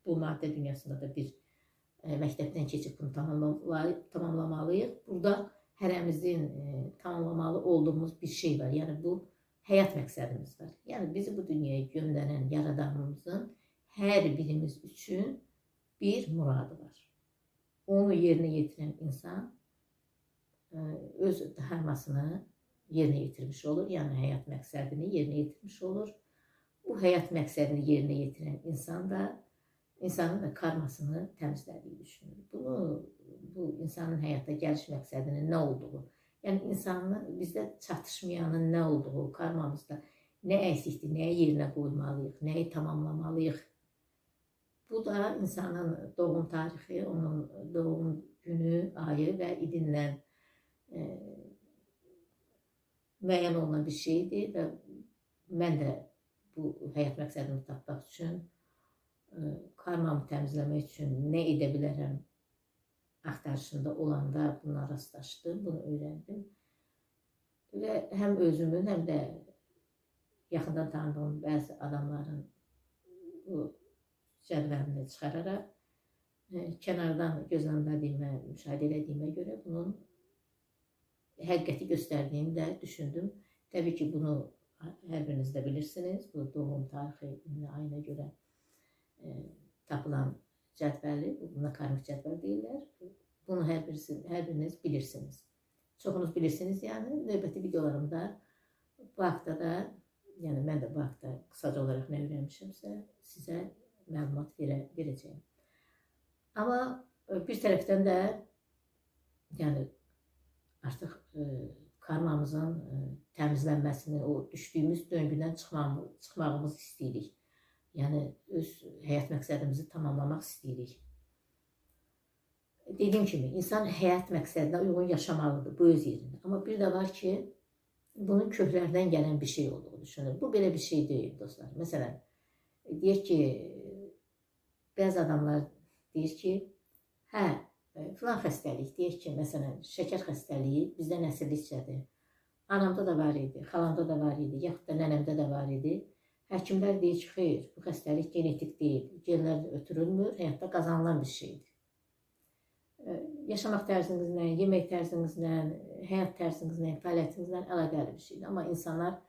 bu madde dünyasında da bir məktəbdən keçib bunu tamamlamalıyıq. Burada hərəmizin tamamlamalı olduğumuz bir şey var. Yəni bu həyat məqsədimiz var. Yəni bizi bu dünyaya göndərən Yaradanımızın hər birimiz üçün bir muradı var. Onu yerinə yetirən insan öz dərmasını yerinə yetirmiş olur. Yəni həyat məqsədini yerinə yetirmiş olur. Bu həyat məqsədini yerinə yetirən insan da insanın da karmasını təmizlədiyi düşünür. Bu insanın həyata gəliş məqsədinin nə olduğu, yəni insanın bizdə çatışmayanın nə olduğu, karmamızda nə əksikdir, nəyi yerinə qoymalıyıq, nəyi tamamlamalıyıq. Bu da insanın doğum tarixi, onun doğum günü, ayı və idindən müəyyən olunan bir şeydir və mən də bu həyat məqsədimi tapmaq üçün, karmamı təmizləmək üçün nə edə bilərəm axtarışında olanda buna rastlaşdım, bunu öyrəndim. Və həm özümün, həm də yaxından tanıdığım bəzi adamların bu cədvəlini çıxararaq, kənardan gözləmədiyimə, müşahidə elədiyimə görə bunun həqiqəti göstərdiyini də düşündüm. Təbii ki, bunu hər biriniz də bilirsiniz. Bu doğum tarixi, ayına görə tapılan cədvəli, buna karmik cədvəl deyirlər. Bunu hər biriniz bilirsiniz. Çoxunuz bilirsiniz, yəni növbəti videolarımda bu haqda da, yəni mən də bu haqda qısaca olaraq nə öyrənmişimsə sizə məlumat verəcəyim. Amma bir tərəfdən də yəni artıq karmamızın təmizlənməsini, o düşdüyümüz döngüdən çıxmağımızı istəyirik. Yəni öz həyat məqsədimizi tamamlamaq istəyirik. Dediyim kimi, insan həyat məqsədinə uyğun yaşamalıdır bu öz yerində. Amma bir də var ki, bunun köklərdən gələn bir şey olduğunu düşünür. Bu belə bir şey deyil dostlar. Məsələn, deyir ki, bəzi adamlar deyir ki, filan xəstəlik, deyir ki, məsələn, şəkər xəstəliyi bizdə nəsillikcədir. Anamda da var idi, xalamda da var idi, yaxud da nənəmdə də var idi. Həkimlər deyir ki, xeyr, bu xəstəlik genetik deyil, genlər ötürülmür, həyatda qazanılan bir şeydir. Yaşamaq tərzinizlə, yemək tərzinizlə, həyat tərzinizlə, fəaliyyətinizlə əlaqəli bir şeydir. Amma insanlar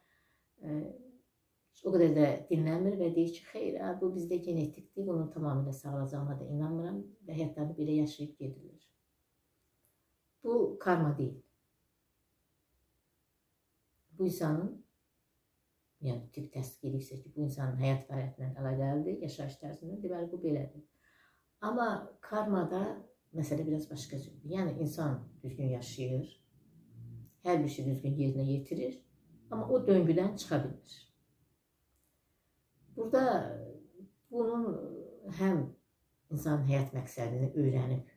o qədər də dinləmir və deyir ki, xeyr, bu bizdə genetikdir, bunun tamamilə sağlayacağına da inanmıram və həyatlarını belə yaşayıb gedirlər. Bu karma deyil. Bu insanın, yəni tip təsdiq edirsə ki, bu insanın həyat fəaliyyətindən əlaqəlidir, yaşayış tərzindən, deməli bu belədir. Amma karmada məsələ biraz başqa cürdür. Yəni insan düzgün yaşayır, hər bir şey düzgün yerinə yetirir, amma o döngüdən çıxa bilmir. Burada bunun həm insanın həyat məqsədini öyrənib,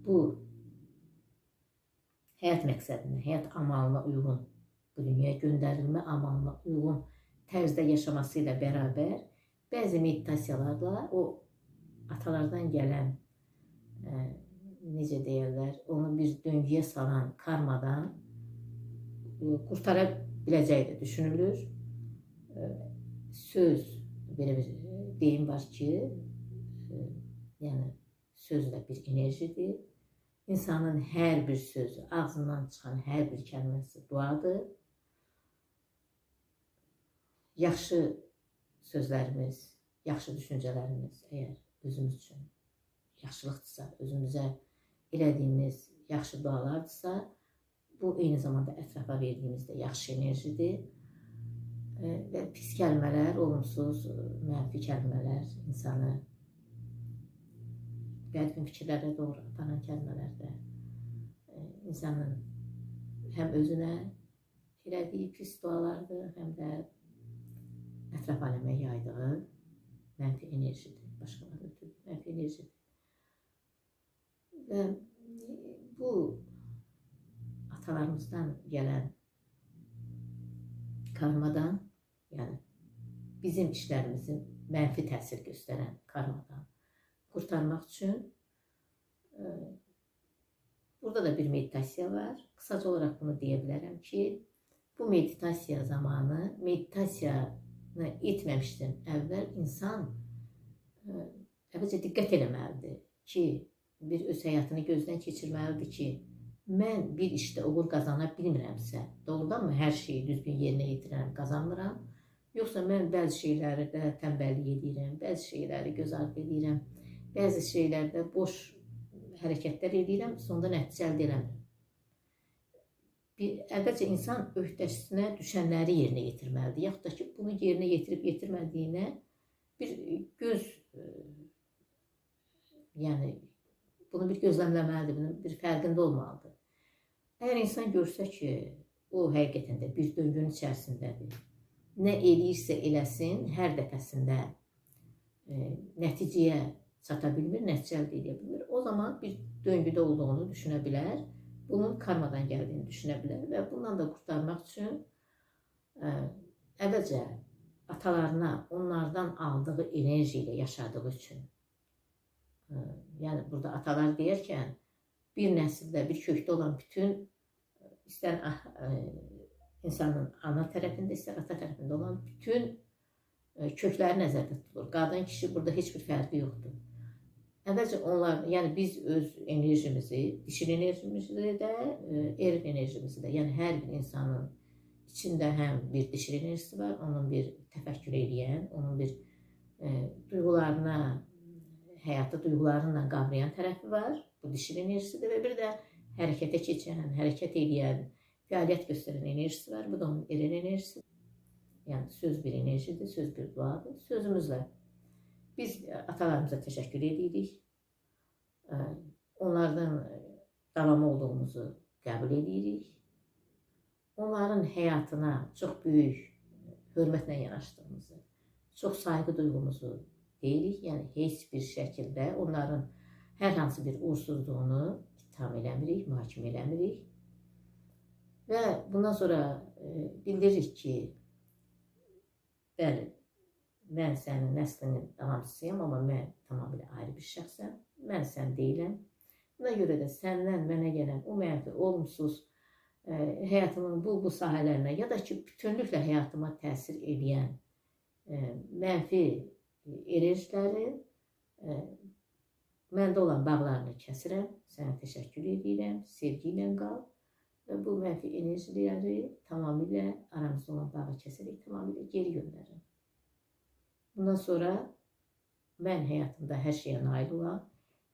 bu həyat məqsədini, həyat amalına uyğun, bu dünyaya göndərilmə amalına uyğun tərzdə yaşaması ilə bərabər bəzi meditasiyalarla o atalardan gələn, necə deyərlər, onu bir döngüyə salan karmadan qurtara biləcəyi də düşünülür. Söz, belə bir deyim var ki, yəni söz də bir enerjidir. İnsanın hər bir sözü, ağzından çıxan hər bir kəlməsi duadır. Yaxşı sözlərimiz, yaxşı düşüncələrimiz əgər özümüz üçün yaxşılıqdırsa, özümüzə elədiyimiz yaxşı dualardırsa, bu eyni zamanda ətrafa verdiyimiz də yaxşı enerjidir. Və pis kəlmələr, olumsuz, mənfi kəlmələr insanı bədbin fikirlərə doğru aparan kəlmələr də insanın həm özünə elədiyi pis dualardır, həm də ətraf aləmə yaydığı mənfi enerjidir, başqalarına ötürü mənfi enerjidir. Və bu atalarımızdan gələn karmadan, yəni bizim işlərimizin mənfi təsir göstərən karmadan qurtarmaq üçün burada da bir meditasiya var. Qısaca olaraq bunu deyə bilərəm ki, bu meditasiya zamanı, meditasiyanı etməmişdən əvvəl insan əvvəlcə diqqət eləməlidir ki, bir öz həyatını gözdən keçirməlidir ki, mən bir işdə uğur qazana bilmirəmsə, doğrudanmı hər şeyi düzgün yerinə yetirərəm, qazanmıram? Yoxsa mən bəzi şeylərdə tənbəllik edirəm, bəzi şeyləri göz ardı edirəm, bəzi şeylərdə boş hərəkətlər edirəm, sonda nəticə əldə eləmirəm. Əvvəlcə insan öhdəsinə düşənləri yerinə yetirməlidir, yaxud da ki, bunu yerinə yetirib yetirmədiyinə bir yəni bunu bir gözləmləməlidir, bunun bir fərqində olmalıdır. Əgər insan görsə ki, o həqiqətən də bir döngünün içərisindədir, nə eləyirsə eləsin, hər dəfəsində nəticəyə çata bilmir, nəticə əldə edə bilmir, o zaman bir döngüdə olduğunu düşünə bilər, bunun karmadan gəldiyini düşünə bilər və bundan da qurtarmaq üçün əvvəlcə atalarına onlardan aldığı enerji ilə yaşadığı üçün, yəni burada atalar deyərkən bir nəsildə, bir kökdə olan bütün, istər insanın ana tərəfində, istər ata tərəfində olan bütün kökləri nəzərdə tutulur. Qadın, kişi burada heç bir fərqi yoxdur. Əvvəlcə onlar, yəni biz öz enerjimizi, dişil enerjimizi də, eril enerjimizi də, yəni hər bir insanın içində həm bir dişil enerjisi var, onun bir təfəkkür edən, onun bir duyğularına, həyatı duyğularıyla qavrayan tərəfi var, bu dişil enerjisidir və bir də hərəkətə keçən, hərəkət edən, fəaliyyət göstərən enerjisi var, bu da onun eril enerjisidir. Yəni söz bir enerjidir, söz bir duadır. Sözümüzlə biz atalarımıza təşəkkür edirik, onlardan davamı olduğumuzu qəbul edirik, onların həyatına çox böyük hörmətlə yanaşdığımızı, çox sayğı duyğumuzu deyirik, yəni heç bir şəkildə onların hər hansı bir uğursuzluğunu itham eləmirik, mühakimə eləmirik və bundan sonra bildiririk ki, bəli, mən sənin nəslinin davamçısıyam, amma mən tamamilə ayrı bir şəxsəm, mən sən deyiləm. Buna görə də səndən mənə gələn o mənfi, olumsuz həyatımın bu sahələrinə ya da ki, bütünlüklə həyatıma təsir edən mənfi enerjiləri məndə olan bağlarını kəsirəm, sənə təşəkkür edirəm, sevgi ilə qal və bu mənfi enerjiləri tamamilə aramızda olan bağı kəsərək tamamilə geri göndərirəm. Bundan sonra mən həyatımda hər şeyə nail olan,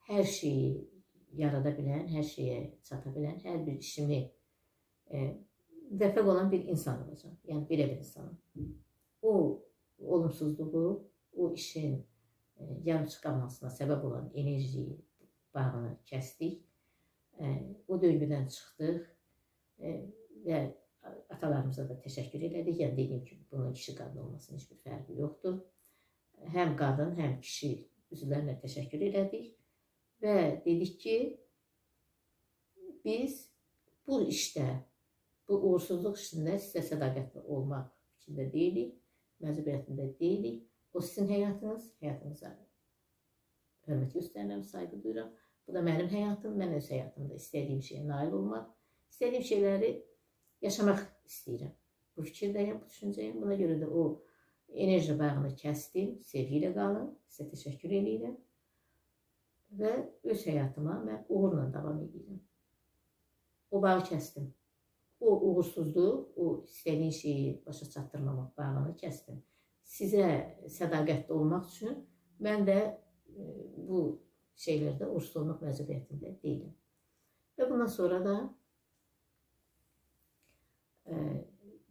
hər şeyi yarada bilən, hər şeyə çata bilən, hər bir işimi müvəffəq olan bir insan olacaq. Yəni belə bir insanım. O olumsuzluğu, o işin yarım çıxarmasına səbəb olan enerjiyi, bağını kəsdik. O döngüdən çıxdıq və atalarımıza da təşəkkür elədik. Yəni dediyim kimi, bunun kişi qadın olmasının heç bir fərqi yoxdur. Həm qadın, həm kişi üzvlərinə təşəkkür elədik və dedik ki, biz bu işdə, bu uğursuzluq işində sizə sədaqətli olmaq fikrində deyilik, məcburiyyətində deyilik. O sizin həyatınız, həyatınıza hörmət göstərirəm, saygı duyuram. Bu da mənim həyatım, mən öz həyatımda istədiyim şeyə nail olmaq, istədiyim şeyləri yaşamaq istəyirəm. Bu fikirdəyəm, bu düşüncəyəm. Buna görə də o enerji bağını kəsdim, sevgi ilə qalın, sizə təşəkkür edirəm və öz həyatıma mən uğurla davam edirəm. O bağı kəsdim. O uğursuzluq, o istədiyin şeyi başa çatdırmamaq bağını kəsdim. Sizə sədaqətli olmaq üçün mən də bu şeylərdə uğursuz olmaq məcburiyyətində deyiləm. Və bundan sonra da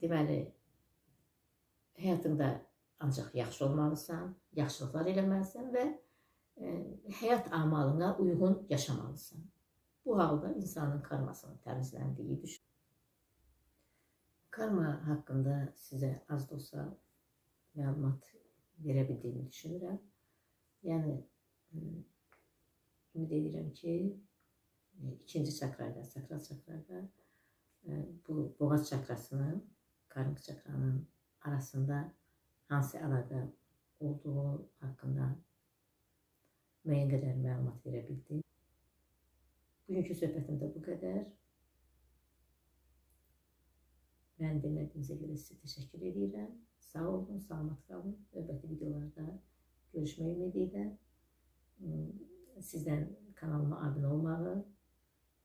deməli, həyatında ancaq yaxşı olmalısan, yaxşılıqlar eləməlisən və həyat amalına uyğun yaşamalısan. Bu halda insanın karmasının təmizləndiyi düşünür. Karma haqqında sizə az da olsa məlumat verə bildiyimi düşünürəm. Yəni, ümid edirəm ki, ikinci çakrayla, sakral çakrayla bu boğaz çakrasının, karmik çakranın arasında hansı əlaqə olduğu haqqında müəyyən qədər məlumat verə bildim. Bugünkü söhbətimdə bu qədər. Mən dinlədiyinizə görə sizə təşəkkür edirəm. Sağ olun, salamat qalın. Növbəti videolarda görüşmək ümidi ilə. sizdən kanalıma abunə olmağı,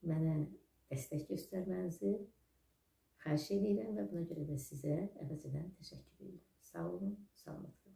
mənə dəstək göstərmənizi xahiş edirəm və buna görə də sizə əvvəlcədən təşəkkür edirəm. Sağ olun, salamat qalın.